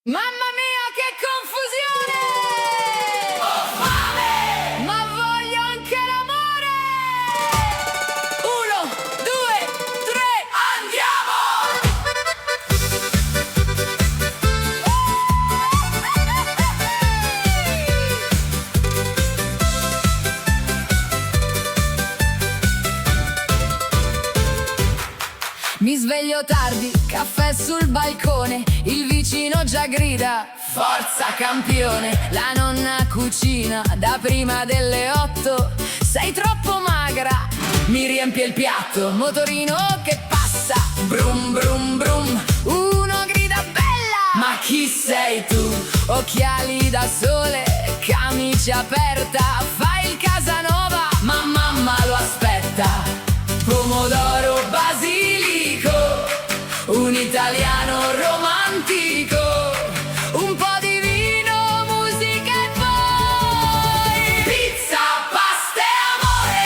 Mamma mia, che confusione! Ho fame! Ma voglio anche l'amore! 1, 2, 3, andiamo! Mi sveglio tardi, caffè sul balcone, il vicino già grida: forza campione! La nonna cucina da prima delle 8. Sei troppo magra, mi riempie il piatto. Motorino che passa, brum brum brum. Uno grida: bella! Ma chi sei tu? Occhiali da sole, camicia aperta. Fai il Casanova, ma mamma lo aspetta. Pomodoro, basilico, un italiano romantico, un po' di vino, musica e poi pizza, pasta e amore.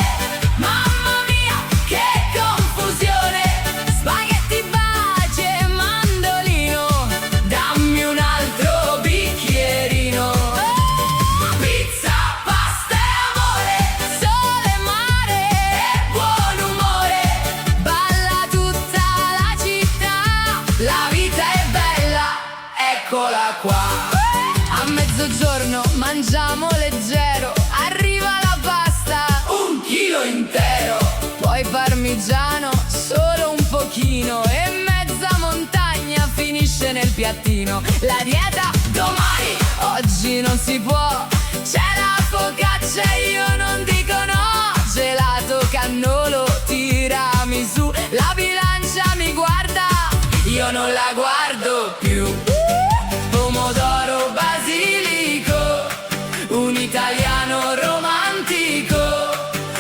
Mamma mia, che confusione! Spaghetti, baci e mandolino. Dammi un altro bicchierino. Pizza, pasta e amore. Sole, mare e buon umore. Balla tutta la città. La vita è bella, eccola qua. A mezzogiorno mangiamo leggero. Arriva la pasta, 1 chilo intero. Poi parmigiano, solo un pochino. E mezza montagna finisce nel piattino. La dieta domani, oggi non si può. C'è la focaccia e io non dico no. Gelato, cannolo, tiramisù. La bilancia mi guarda, io non la guardo più. Pomodoro, basilico, un italiano romantico,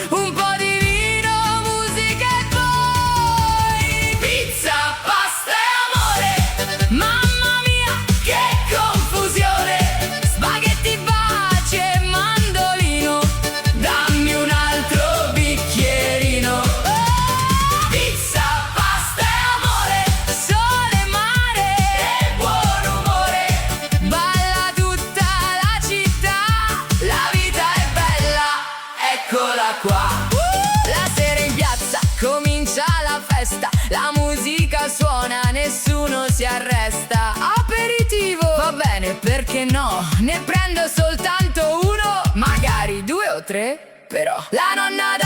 un po' di vino, musica e poi pizza, pasta e amore. Mamma mia, che confusione! Spaghetti, baci e mandolino. Dammi un altro bicchierino. Pizza, pasta e amore. Sole, mare e buon umore. Balla tutta la città. La vita è bella, eccola qua. La sera in piazza comincia la festa. La musica suona, nessuno si arresta. Aperitivo, va bene, perché no? Ne prendo soltanto uno, magari 2 o 3, però la nonna